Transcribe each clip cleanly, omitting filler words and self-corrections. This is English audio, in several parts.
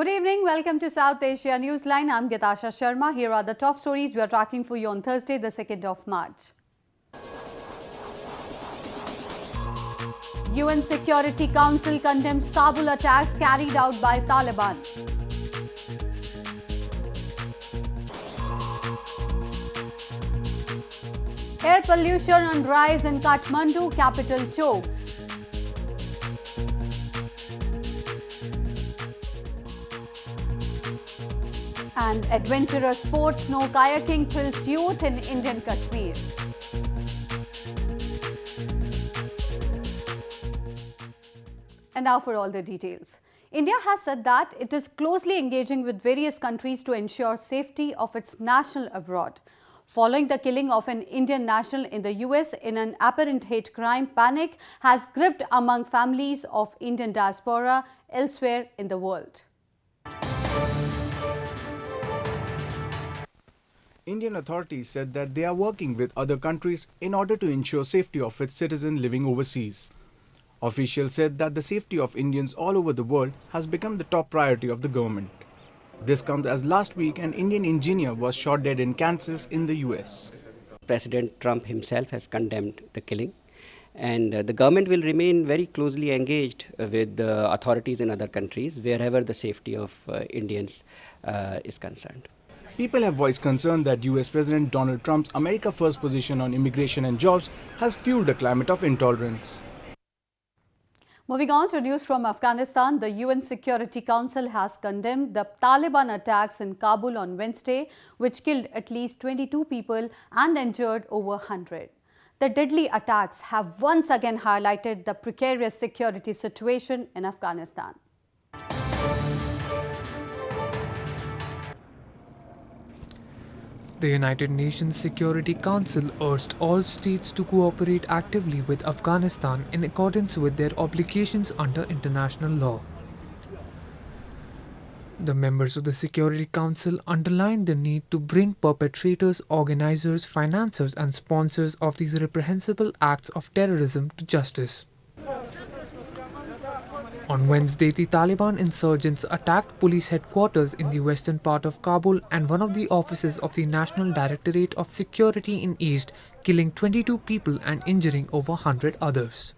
Good evening. Welcome to South Asia Newsline. I'm Gitasha Sharma. Here are the top stories we are tracking for you on Thursday, the 2nd of March. UN Security Council condemns Kabul attacks carried out by Taliban. Air pollution on rise in Kathmandu, capital chokes. And adventurous sport, Snow Kayaking thrills youth in Indian Kashmir. And now for all the details. India has said that it is closely engaging with various countries to ensure safety of its national abroad. Following the killing of an Indian national in the US in an apparent hate crime, panic has gripped among families of Indian diaspora elsewhere in the world. Indian authorities said that they are working with other countries in order to ensure safety of its citizens living overseas. Officials said that the safety of Indians all over the world has become the top priority of the government. This comes as last week an Indian engineer was shot dead in Kansas in the US. President Trump himself has condemned the killing, and the government will remain very closely engaged with the authorities in other countries wherever the safety of Indians is concerned. People have voiced concern that US President Donald Trump's America First position on immigration and jobs has fueled a climate of intolerance. Moving on to news from Afghanistan, the UN Security Council has condemned the Taliban attacks in Kabul on Wednesday, which killed at least 22 people and injured over 100. The deadly attacks have once again highlighted the precarious security situation in Afghanistan. The United Nations Security Council urged all states to cooperate actively with Afghanistan in accordance with their obligations under international law. The members of the Security Council underlined the need to bring perpetrators, organizers, financiers and sponsors of these reprehensible acts of terrorism to justice. On Wednesday, the Taliban insurgents attacked police headquarters in the western part of Kabul and one of the offices of the National Directorate of Security in East, killing 22 people and injuring over 100 others.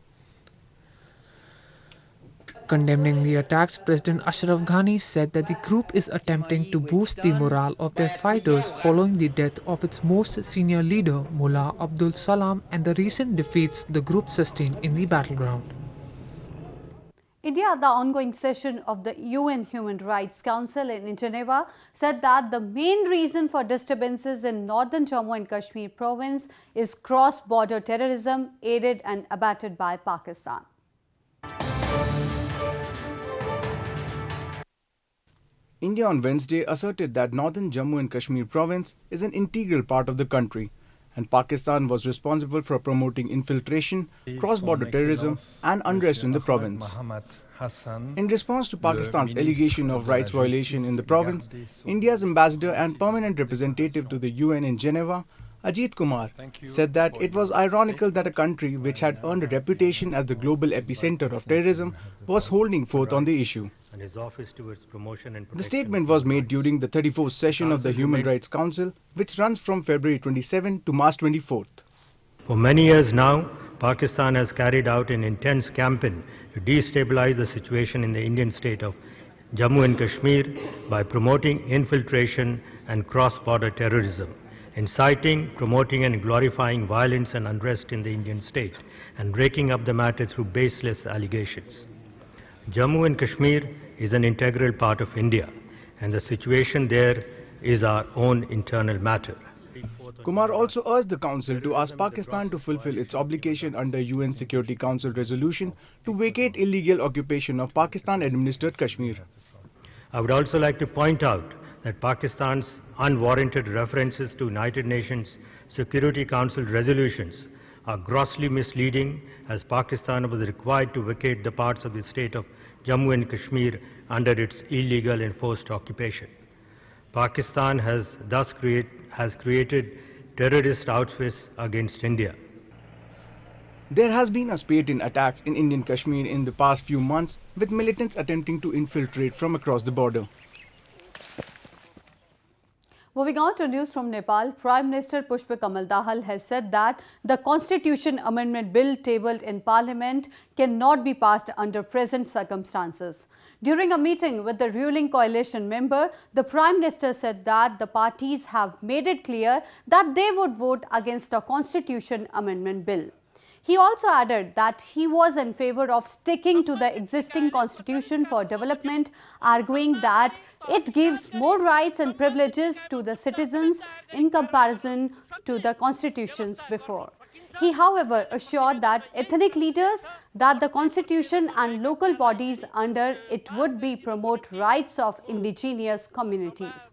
Condemning the attacks, President Ashraf Ghani said that the group is attempting to boost the morale of their fighters following the death of its most senior leader, Mullah Abdul Salam, and the recent defeats the group sustained in the battleground. India, at the ongoing session of the UN Human Rights Council in Geneva, said that the main reason for disturbances in northern Jammu and Kashmir province is cross-border terrorism aided and abetted by Pakistan. India on Wednesday asserted that northern Jammu and Kashmir province is an integral part of the country, and Pakistan was responsible for promoting infiltration, cross-border terrorism and unrest in the province. In response to Pakistan's allegation of rights violation in the province, India's ambassador and permanent representative to the UN in Geneva, Ajit Kumar, said that it was ironical that a country which had earned a reputation as the global epicenter of terrorism was holding forth on the issue. The statement was made during the 34th session of the Human Rights Council, which runs from February 27 to March 24th. For many years now, Pakistan has carried out an intense campaign to destabilize the situation in the Indian state of Jammu and Kashmir by promoting infiltration and cross-border terrorism, inciting, promoting and glorifying violence and unrest in the Indian state, and breaking up the matter through baseless allegations. Jammu and Kashmir is an integral part of India, and the situation there is our own internal matter. Kumar also urged the Council to ask Pakistan to fulfill its obligation under UN Security Council resolution to vacate illegal occupation of Pakistan-administered Kashmir. I would also like to point out that Pakistan's unwarranted references to United Nations Security Council resolutions are grossly misleading, as Pakistan was required to vacate the parts of the state of Jammu and Kashmir under its illegal enforced occupation. Pakistan has thus created terrorist outfits against India. There has been a spate in attacks in Indian Kashmir in the past few months, with militants attempting to infiltrate from across the border. Moving on to news from Nepal, Prime Minister Pushpa Kamal Dahal has said that the Constitution Amendment Bill tabled in Parliament cannot be passed under present circumstances. During a meeting with the ruling coalition member, the Prime Minister said that the parties have made it clear that they would vote against the Constitution Amendment Bill. He also added that he was in favor of sticking to the existing constitution for development, arguing that it gives more rights and privileges to the citizens in comparison to the constitutions before. He, however, assured that ethnic leaders that the constitution and local bodies under it would be promote rights of indigenous communities.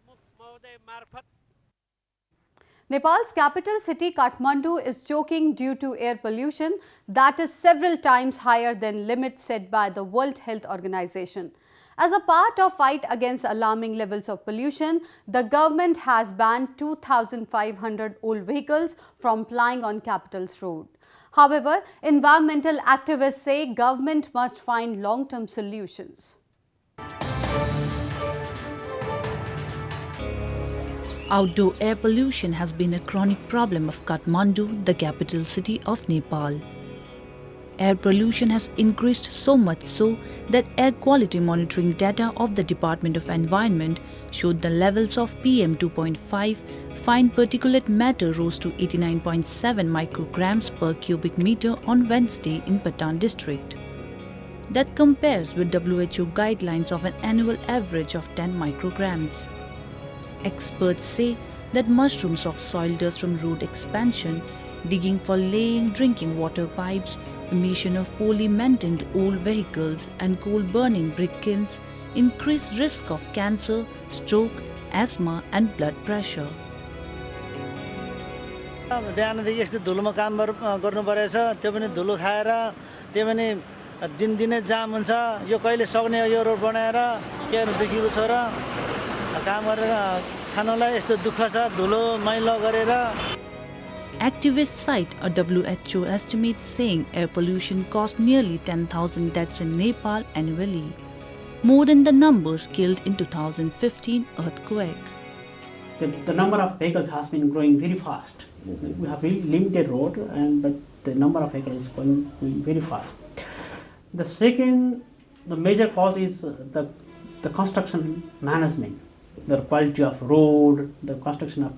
Nepal's capital city Kathmandu is choking due to air pollution that is several times higher than limits set by the World Health Organization. As a part of fight against alarming levels of pollution, the government has banned 2,500 old vehicles from plying on capital's road. However, environmental activists say government must find long-term solutions. Outdoor air pollution has been a chronic problem of Kathmandu, the capital city of Nepal. Air pollution has increased so much so that air quality monitoring data of the Department of Environment showed the levels of PM 2.5 fine particulate matter rose to 89.7 micrograms per cubic meter on Wednesday in Patan district. That compares with WHO guidelines of an annual average of 10 micrograms. Experts say that mushrooms of soil dust from road expansion, digging for laying drinking water pipes, emission of poorly maintained old vehicles and coal-burning brick kilns increase risk of cancer, stroke, asthma and blood pressure. बिहानदेखि यस्तो धुलोमा काम गर्नु परेछ त्यो पनि धुलो खाएर त्यो पनि दिनदिनै जाम हुन्छ यो कहिले सक्ने यो रोड बनाएर के गर्नु दुखीको छोरा काम गरेर खानलाई यस्तो दुःख छ धुलो मैला गरेर. Activists cite a WHO estimate saying air pollution caused nearly 10,000 deaths in Nepal annually, more than the numbers killed in 2015 earthquake. The number of vehicles has been growing very fast. We have really limited road, but the number of vehicles is going very fast. The second, the major cause is the construction management, the quality of road, the construction of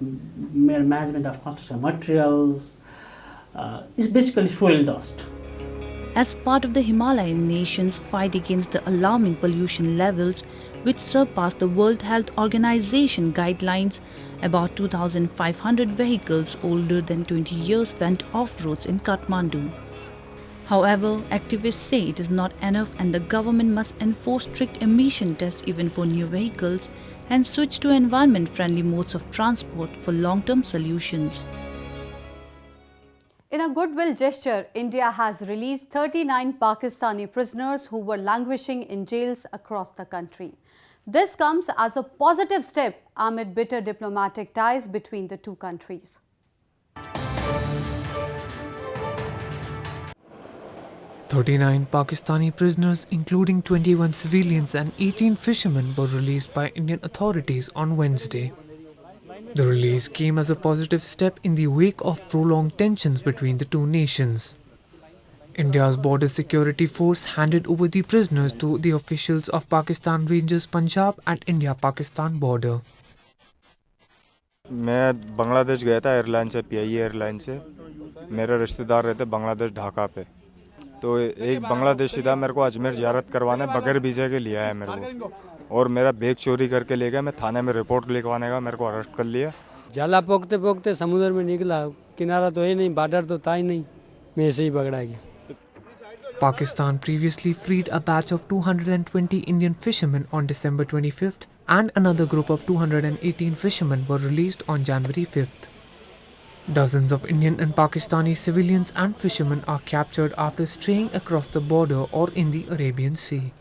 management of construction materials, is basically soil dust. As part of the Himalayan nations' fight against the alarming pollution levels, which surpass the World Health Organization guidelines, about 2,500 vehicles older than 20 years went off-roads in Kathmandu. However, activists say it is not enough and the government must enforce strict emission tests even for new vehicles and switch to environment-friendly modes of transport for long-term solutions. In a goodwill gesture, India has released 39 Pakistani prisoners who were languishing in jails across the country. This comes as a positive step amid bitter diplomatic ties between the two countries. 39 Pakistani prisoners, including 21 civilians and 18 fishermen, were released by Indian authorities on Wednesday. The release came as a positive step in the wake of prolonged tensions between the two nations. India's border security force handed over the prisoners to the officials of Pakistan Rangers Punjab at India-Pakistan border. मैं बांग्लादेश गया था airline से pi airline से मेरे रिश्तेदार रहते बांग्लादेश ढाका पे तो एक बांग्लादेशी था मेरे को अजमेर ज़ियारत करवाने बगैर वीज़े के लिया है मेरे को और मेरा बैग चोरी करके ले गया मैं थाने में रिपोर्ट लिखवाने का मेरे को अरेस्ट कर लिया जाला पोकते पोकते समुद्र में निकला किनारा तो है नहीं बॉर्डर तो था ही नहीं मैं ऐसे ही पकड़ा गया. Pakistan previously freed a batch of 220 Indian fishermen on December 25th and another group of 218 fishermen were released on January 5th. Dozens of Indian and Pakistani civilians and fishermen are captured after straying across the border or in the Arabian Sea.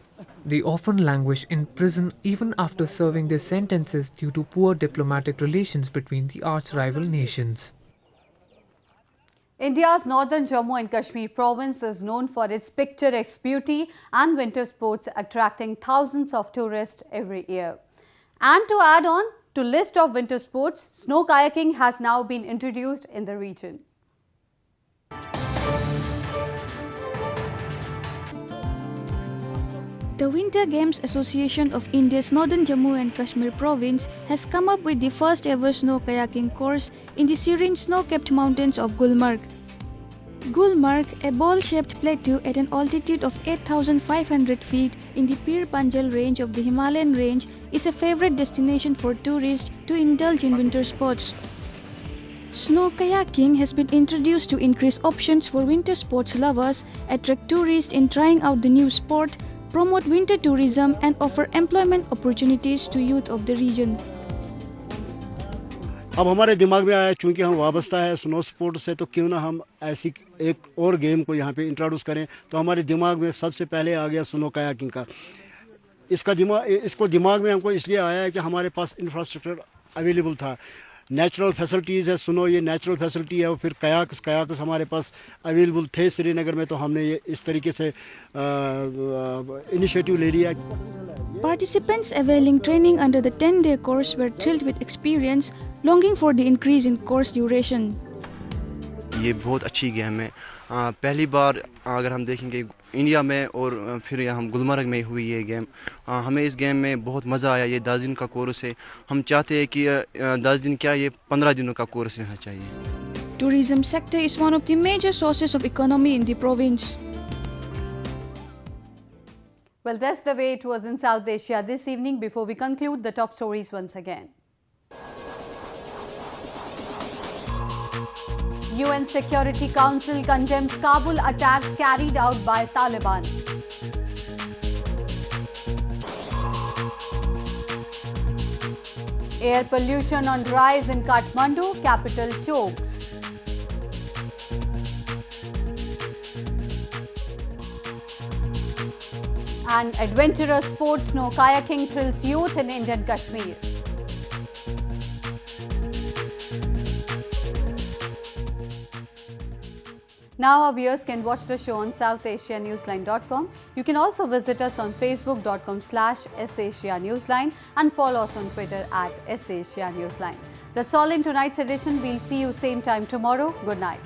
They often languish in prison even after serving their sentences due to poor diplomatic relations between the arch-rival nations. India's northern Jammu and Kashmir province is known for its picturesque beauty and winter sports, attracting thousands of tourists every year. And to add on to list of winter sports, snow kayaking has now been introduced in the region. The Winter Games Association of India's northern Jammu and Kashmir province has come up with the first ever snow kayaking course in the serene snow-capped mountains of Gulmarg. Gulmarg, a ball-shaped plateau at an altitude of 8,500 feet in the Pir Panjal range of the Himalayan range, is a favorite destination for tourists to indulge in winter sports. Snow kayaking has been introduced to increase options for winter sports lovers, attract tourists in trying out the new sport, promote winter tourism and offer employment opportunities to youth of the region. अब हमारे दिमाग में आया चूंकि हम वाबस्ता है snow sport से तो क्यों ना हम ऐसी एक और गेम को यहाँ पे इंट्रोड्यूस करें तो हमारे दिमाग में सबसे पहले आ गया स्नो कायाकिंग का इसको दिमाग में हमको इसलिए आया है कि हमारे पास इंफ्रास्ट्रक्चर अवेलेबल था नेचुरल फैसिलिटीज़ है सुनो ये नेचुरल फैसिलिटी है और फिर कयाक्स हमारे पास अवेलेबल थे श्रीनगर में तो हमने ये इस तरीके से इनिशिएटिव ले लिया. Participants availing training under the 10-day course were thrilled with experience, longing for the increase in course duration. ये बहुत अच्छी गेम है. पहली बार अगर हम देखेंगे इंडिया में और फिर यहाँ गुलमर्ग में हुई ये गेम हमें इस गेम में बहुत मज़ा आया. ये 10 दिन का कोर्स है. हम चाहते हैं कि 10 दिन क्या ये 15 दिनों का कोर्स रहना चाहिए. Tourism sector is one of the major sources of economy in the province. Well, that's the way it was in South Asia this evening. Before we conclude, the top stories once again. UN Security Council condemns Kabul attacks carried out by Taliban. Air pollution on rise in Kathmandu, capital chokes. And adventurous sports snow kayaking thrills youth in Indian Kashmir. Now our viewers can watch the show on SouthAsiaNewsline.com. You can also visit us on Facebook.com/SAsiaNewsline and follow us on Twitter @SAsiaNewsline. That's all in tonight's edition. We'll see you same time tomorrow. Good night.